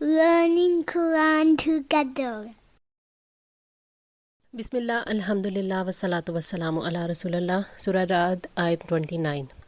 learning Quran together. Bismillah, alhamdulillah, wassalatu wassalamu ala rasulillah. Surah Ra'd ayat 29.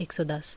110।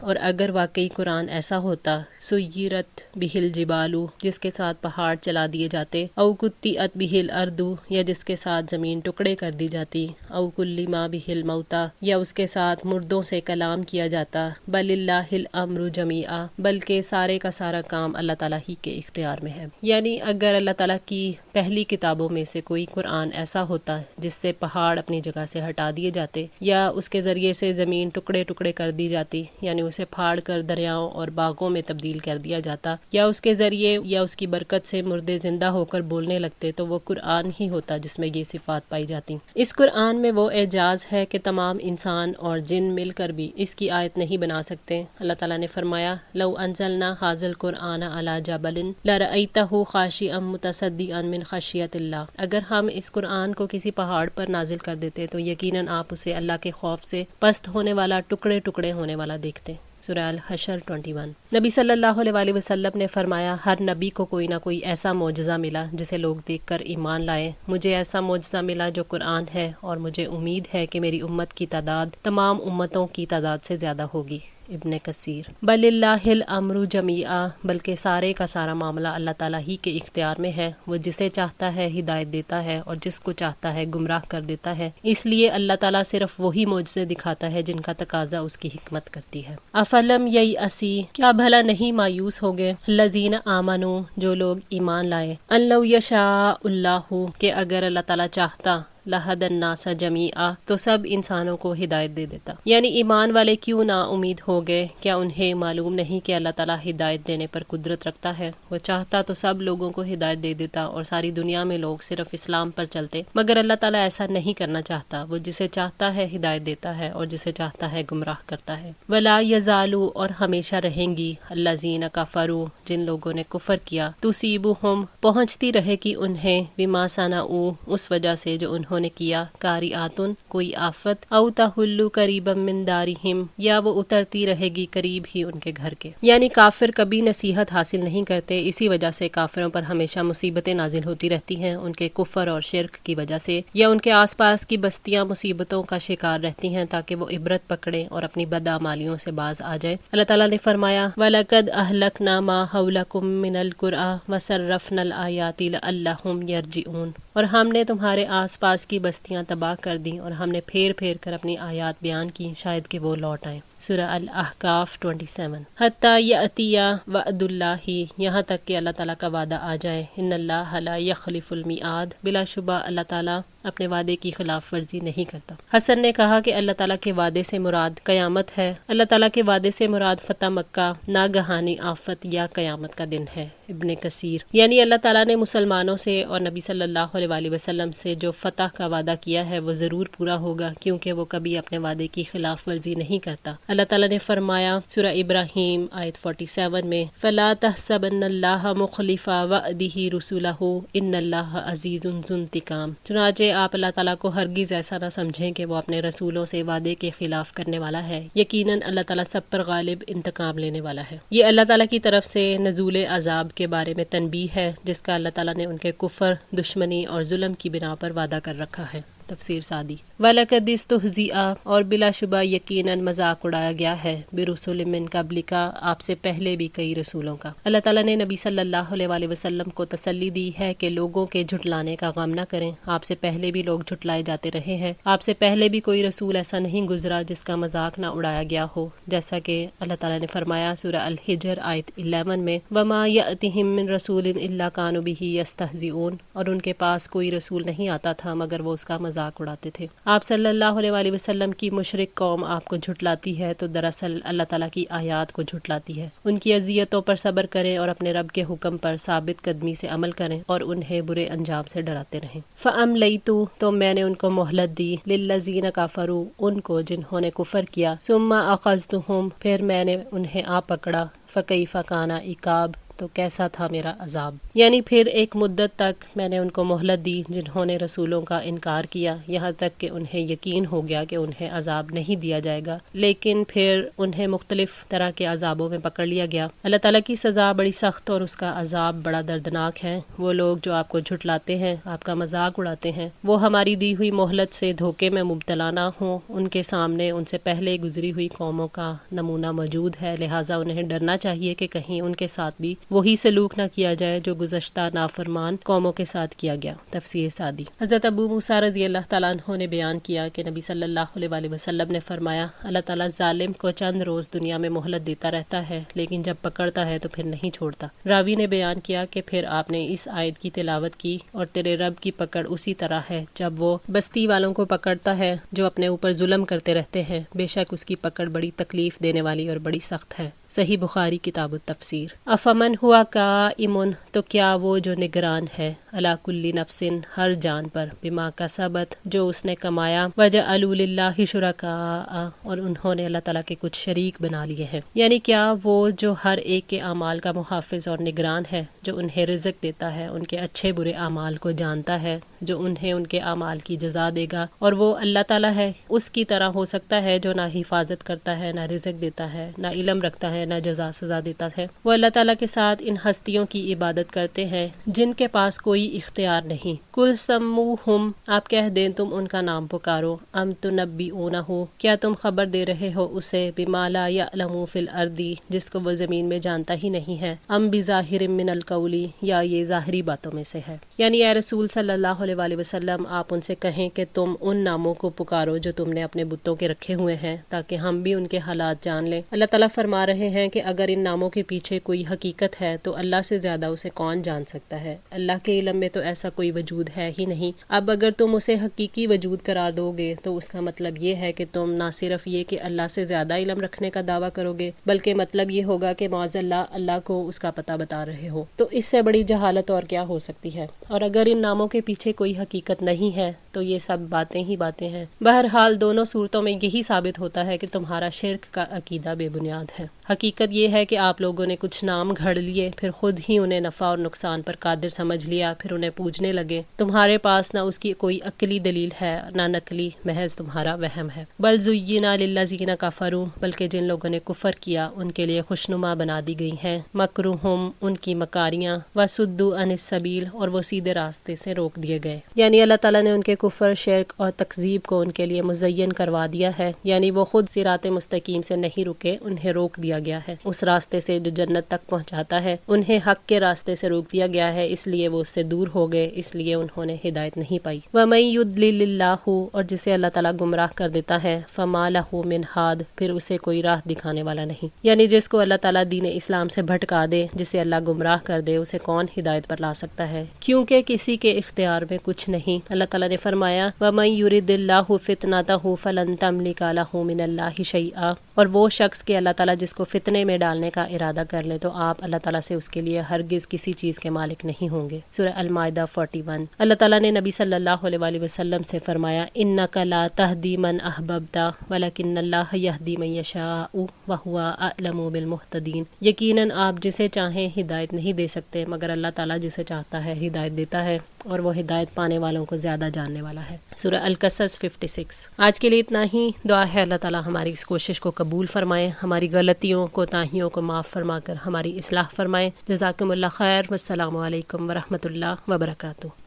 اور اگر واقعی قرآن ایسا ہوتا، سیرت بہل جبالو، جس کے ساتھ پہاڑ چلا دیے جاتے، او قطعت بہل اردو، یا جس کے ساتھ زمین ٹکڑے کر دی جاتی، او کلما بہل موتا، یا اس کے ساتھ مردوں سے کلام کیا جاتا، بل اللہ الامر جمیعا، بلکہ سارے کا سارا کام اللہ تعالیٰ ہی کے اختیار میں ہے۔ یعنی اگر اللہ تعالیٰ کی پہلی کتابوں میں سے کوئی قرآن ایسا ہوتا جس سے پہاڑ اپنی جگہ سے ہٹا دیے جاتے، یا اس کے ذریعے سے زمین ٹکڑے ٹکڑے کر دی جاتی، یعنی اسے پھاڑ کر دریاؤں اور باغوں میں تبدیل کر دیا جاتا، یا اس کے ذریعے یا اس کی برکت سے مردے زندہ ہو کر بولنے لگتے، تو وہ قرآن ہی ہوتا جس میں یہ صفات پائی جاتی۔ اس قرآن میں وہ اعجاز ہے کہ تمام انسان اور جن مل کر بھی اس کی آیت نہیں بنا سکتے۔ اللہ تعالیٰ نے فرمایا، لو انزلنا ھذا القرآن علی جبل لرأیتہ خاشعا متصدعا من خشیۃ اللہ، اگر ہم اس قرآن کو کسی پہاڑ پر نازل کر دیتے تو یقیناً آپ اسے اللہ کے خوف سے پست ہونے والا، ٹکڑے ٹکڑے ہونے والا دیکھتے۔ سورہ الحشر 21۔ نبی صلی اللہ علیہ وآلہ وسلم نے فرمایا، ہر نبی کو کوئی نہ کوئی ایسا معجزہ ملا جسے لوگ دیکھ کر ایمان لائے، مجھے ایسا معجزہ ملا جو قرآن ہے، اور مجھے امید ہے کہ میری امت کی تعداد تمام امتوں کی تعداد سے زیادہ ہوگی۔ ابن کثیر۔ بل اللہ الامر جمیعا، بلکہ سارے کا سارا معاملہ اللہ تعالیٰ ہی کے اختیار میں ہے، وہ جسے چاہتا ہے ہدایت دیتا ہے اور جس کو چاہتا ہے گمراہ کر دیتا ہے، اس لیے اللہ تعالیٰ صرف وہی معجزے دکھاتا ہے جن کا تقاضا اس کی حکمت کرتی ہے۔ افلم ییأسی، کیا بھلا نہیں مایوس ہو گئے، الذین آمنوا، جو لوگ ایمان لائے، ان لو یشاء اللہ، کہ اگر اللہ تعالیٰ چاہتا، لہد الناس جمیعا، تو سب انسانوں کو ہدایت دے دیتا۔ یعنی ایمان والے کیوں نا امید ہو گئے؟ کیا انہیں معلوم نہیں کہ اللہ تعالیٰ ہدایت دینے پر قدرت رکھتا ہے؟ وہ چاہتا تو سب لوگوں کو ہدایت دے دیتا اور ساری دنیا میں لوگ صرف اسلام پر چلتے، مگر اللہ تعالیٰ ایسا نہیں کرنا چاہتا، وہ جسے چاہتا ہے ہدایت دیتا ہے اور جسے چاہتا ہے گمراہ کرتا ہے۔ ولا یزالوا، اور ہمیشہ رہیں گی، الذین کفروا، جن لوگوں نے کفر کیا، تصیبہم، پہنچتی رہے گی انہیں، بما صنعوا، اس وجہ سے جو انہوں نے کیا، قاریاتن، کوئی آفت، او تحل قریبا من دارہم، یا وہ اترتی رہے گی قریب ہی ان کے گھر کے۔ یعنی کافر کبھی نصیحت حاصل نہیں کرتے، اسی وجہ سے کافروں پر ہمیشہ مصیبتیں نازل ہوتی رہتی ہیں، ان کے کفر اور شرک کی وجہ سے، یا ان کے آس پاس کی بستیاں مصیبتوں کا شکار رہتی ہیں تاکہ وہ عبرت پکڑیں اور اپنی بدعمالیوں سے باز آ جائیں۔ اللہ تعالیٰ نے فرمایا، وَلَقَدْ أَهْلَكْنَا مَا حَوْلَكُم مِّنَ الْقُرَىٰ وَصَرَّفْنَا الْآيَاتِ لَعَلَّهُمْ يَرْجِعُونَ، اور ہم نے تمہارے آس پاس کی بستیاں تباہ کر دیں اور ہم نے پھیر پھیر کر اپنی آیات بیان کی، شاید کہ وہ لوٹ آئیں۔ سورہ الاحقاف 27۔ حتیٰ یأتی وعد اللہ، یہاں تک کہ اللہ تعالیٰ کا وعدہ آ جائے، ان اللہ لا یخلف المیعاد، بلا شبہ اللہ تعالیٰ اپنے وعدے کی خلاف ورزی نہیں کرتا۔ حسن نے کہا کہ اللہ تعالیٰ کے وعدے سے مراد قیامت ہے، اللہ تعالیٰ کے وعدے سے مراد فتح مکہ، ناگہانی آفت یا قیامت کا دن ہے۔ ابن کثیر۔ یعنی اللہ تعالیٰ نے مسلمانوں سے اور نبی صلی اللہ علیہ وآلہ وسلم سے جو فتح کا وعدہ کیا ہے وہ ضرور پورا ہوگا، کیونکہ وہ کبھی اپنے وعدے کی خلاف ورزی نہیں کرتا۔ اللہ تعالیٰ نے فرمایا سورہ ابراہیم آیت 47 میں، فَلَا تَحْسَبَنَّ اللَّهَ مُخْلِفَ وَعْدِهِ رُسُلَهُ إِنَّ اللَّهَ عَزِيزٌ ذُو انتقام، چنانچہ آپ اللہ تعالیٰ کو ہرگز ایسا نہ سمجھیں کہ وہ اپنے رسولوں سے وعدے کے خلاف کرنے والا ہے، یقیناً اللہ تعالیٰ سب پر غالب، انتقام لینے والا ہے۔ یہ اللہ تعالیٰ کی طرف سے نزول عذاب کے بارے میں تنبیہ ہے جس کا اللہ تعالیٰ نے ان کے کفر، دشمنی اور ظلم کی بنا پر وعدہ کر رکھا ہے۔ تفسیر سعدی۔ وَلَقَدِ اسْتُهْزِئَ، اور بلا شبہ یقیناً مذاق اڑایا گیا ہے، بِرُسُلٍ مِّن قَبْلِکَ، آپ سے پہلے بھی کئی رسولوں کا۔ اللہ تعالیٰ نے نبی صلی اللہ علیہ وآلہ وسلم کو تسلی دی ہے کہ لوگوں کے جھٹلانے کا غم نہ کریں، آپ سے پہلے بھی لوگ جھٹلائے جاتے رہے ہیں، آپ سے پہلے بھی کوئی رسول ایسا نہیں گزرا جس کا مذاق نہ اڑایا گیا ہو، جیسا کہ اللہ تعالیٰ نے فرمایا سورہ الحجر آیت 11 میں، وَمَا يَأْتِهِم مِّن رَسُولٍ إِلَّا كَانُوا بِهِ يَسْتَهْزِئُونَ، اور ان کے پاس کوئی رسول نہیں آتا تھا مگر وہ اس کا مذاق اڑاتے تھے۔ آپ صلی اللہ علیہ وآلہ وسلم کی مشرک قوم آپ کو جھٹلاتی ہے تو دراصل اللہ تعالیٰ کی آیات کو جھٹلاتی ہے۔ ان کی اذیتوں پر صبر کریں اور اپنے رب کے حکم پر ثابت قدمی سے عمل کریں اور انہیں برے انجام سے ڈراتے رہیں۔ فَأَمْلَيْتُ، تو میں نے ان کو مہلت دی، لِلَّذِينَ كَفَرُوا، ان کو جنہوں نے کفر کیا، ثُمَّ أَخَذْتُهُمْ، پھر میں نے انہیں آ پکڑا، فَكَيْفَ كَانَ عِقَابِ، تو کیسا تھا میرا عذاب۔ یعنی پھر ایک مدت تک میں نے ان کو مہلت دی جنہوں نے رسولوں کا انکار کیا، یہاں تک کہ انہیں یقین ہو گیا کہ انہیں عذاب نہیں دیا جائے گا، لیکن پھر انہیں مختلف طرح کے عذابوں میں پکڑ لیا گیا۔ اللہ تعالیٰ کی سزا بڑی سخت اور اس کا عذاب بڑا دردناک ہے۔ وہ لوگ جو آپ کو جھٹلاتے ہیں، آپ کا مذاق اڑاتے ہیں، وہ ہماری دی ہوئی مہلت سے دھوکے میں مبتلا نہ ہوں۔ ان کے سامنے ان سے پہلے گزری ہوئی قوموں کا نمونہ موجود ہے، لہٰذا انہیں ڈرنا چاہیے کہ کہیں ان کے ساتھ بھی وہی سلوک نہ کیا جائے جو گزشتہ نافرمان قوموں کے ساتھ کیا گیا۔ تفسیر سعدی۔ حضرت ابو موسیٰ رضی اللہ تعالیٰ عنہ نے بیان کیا کہ نبی صلی اللہ علیہ وآلہ وسلم نے فرمایا، اللہ تعالیٰ ظالم کو چند روز دنیا میں مہلت دیتا رہتا ہے، لیکن جب پکڑتا ہے تو پھر نہیں چھوڑتا۔ راوی نے بیان کیا کہ پھر آپ نے اس آیت کی تلاوت کی، اور تیرے رب کی پکڑ اسی طرح ہے جب وہ بستی والوں کو پکڑتا ہے جو اپنے اوپر ظلم کرتے رہتے ہیں، بے شک اس کی پکڑ بڑی تکلیف دینے والی اور بڑی سخت ہے۔ صحیح بخاری کتاب التفسیر۔ افمن ہوا قائم، تو کیا وہ جو نگران ہے، علی کل نفس، ہر جان پر، بما کسبت، جو اس نے کمایا، وجعلوا للہ شرکاء، اور انہوں نے اللہ تعالیٰ کے کچھ شریک بنا لیے ہیں۔ یعنی کیا وہ جو ہر ایک کے اعمال کا محافظ اور نگران ہے، جو انہیں رزق دیتا ہے، ان کے اچھے برے اعمال کو جانتا ہے، جو انہیں ان کے اعمال کی جزا دے گا، اور وہ اللہ تعالیٰ ہے، اس کی طرح ہو سکتا ہے جو نہ حفاظت کرتا ہے، نہ رزق دیتا ہے، نہ علم رکھتا ہے، نہ جزا سزا دیتا ہے۔ وہ اللہ تعالیٰ کے ساتھ ان ہستیوں کی عبادت کرتے ہیں جن کے پاس کوئی اختیار نہیں۔ کل سموہم، آپ کہہ دیں تم ان کا نام پکارو، ام تنبئونہ، کیا تم خبر دے رہے ہو اسے، بما لا یعلم فی الارض، جس کو وہ زمین میں جانتا ہی نہیں ہے، ام بظاہر من القول، یا یہ ظاہری باتوں میں سے ہے۔ یعنی اے رسول صلی اللہ علیہ وآلہ وسلم، آپ ان سے کہیں کہ تم ان ناموں کو پکارو جو تم نے اپنے بتوں کے رکھے ہوئے ہیں، تاکہ ہم بھی ان کے حالات جان لیں۔ اللہ تعالیٰ فرما رہے ہیں کہ اگر ان ناموں کے پیچھے کوئی حقیقت ہے تو اللہ سے زیادہ اسے کون جان سکتا ہے؟ اللہ کے علم میں تو ایسا کوئی وجود ہے ہی نہیں۔ اب اگر تم اسے حقیقی وجود قرار دو گے تو اس کا مطلب یہ ہے کہ تم نہ صرف یہ کہ اللہ سے زیادہ علم رکھنے کا دعویٰ کرو گے، بلکہ مطلب یہ ہوگا کہ معاذ اللہ کو اس کا پتہ بتا رہے ہو۔ تو اس سے بڑی جہالت اور کیا ہو سکتی ہے؟ اور اگر ان ناموں کے پیچھے کوئی حقیقت نہیں ہے تو یہ سب باتیں ہی باتیں ہیں۔ بہرحال دونوں صورتوں میں یہی ثابت ہوتا ہے کہ تمہارا شرک کا عقیدہ بے بنیاد ہے۔ حقیقت یہ ہے کہ آپ لوگوں نے کچھ نام گھڑ لیے، پھر خود ہی انہیں نفع اور نقصان پر قادر سمجھ لیا، پھر انہیں پوجنے لگے۔ تمہارے پاس نہ اس کی کوئی عقلی دلیل ہے نہ نقلی، محض تمہارا وہم ہے۔ بل زین للذین کفروا، بلکہ جن لوگوں نے کفر کیا ان کے لیے خوشنما بنا دی گئی ہیں، مکرہم، ان کی مکاریاں، وصدوا عن السبیل، اور وہ سیدھے راستے سے روک دیے گئے۔ یعنی اللہ تعالیٰ نے ان کے کفر، شرک اور تکذیب کو ان کے لیے مزین کروا دیا ہے، یعنی وہ خود صراط مستقیم سے نہیں رکے، انہیں روک دیا گیا ہے۔ اس راستے سے جو جنت تک پہنچاتا ہے، انہیں حق کے راستے سے روک دیا گیا ہے، اس لیے وہ اس سے دور ہو گئے، اس لیے انہوں نے ہدایت نہیں پائی۔ وَمَن يُضْلِلِ اللَّهُ، اور جسے اللہ تعالیٰ گمراہ کر دیتا ہے، فَمَا لَهُ مِنْ هَادٍ، پھر اسے کوئی راہ دکھانے والا نہیں۔ یعنی جس کو اللہ تعالیٰ دین اسلام سے بھٹکا دے، جسے اللہ گمراہ کر دے، اسے کون ہدایت پر لا سکتا ہے؟ کیونکہ کسی کے اختیار میں کچھ نہیں۔ اللہ تعالیٰ نے فرمایا، وَمَن يُرِدِ اللَّهُ فِتْنَتَهُ فَلَن تَمْلِكَ لَهُ مِنَ اللَّهِ شَيْئًا، اور وہ شخص کہ اللہ تعالیٰ جس کو فتنے میں ڈالنے کا ارادہ کر لے تو آپ اللہ تعالیٰ سے اس کے لیے ہرگز کسی چیز کے مالک نہیں ہوں گے۔ سورہ المائدہ 41۔ اللہ تعالیٰ نے نبی صلی اللہ علیہ وآلہ وسلم سے فرمایا، اِنَّكَ لَا تَهْدِي مَنْ أَحْبَبْتَ وَلَكِنَّ اللَّهَ يَهْدِي مَن يَشَاءُ وَهُوَ أَعْلَمُ بِالْمُهْتَدِينَ، یقیناً آپ جسے چاہیں ہدایت نہیں دے سکتے مگر اللہ تعالیٰ جسے چاہتا ہے ہدایت دیتا ہے، اور وہ ہدایت پانے والوں کو زیادہ جاننے والا ہے۔ سورہ القصص 56۔ آج کے لیے اتنا ہی۔ دعا ہے اللہ تعالیٰ ہماری اس کوشش کو قبول فرمائے، ہماری غلطیوں کوتاہیوں کو معاف فرما کر ہماری اصلاح فرمائے۔ جزاکم اللہ خیر، والسلام علیکم ورحمۃ اللہ وبرکاتہ۔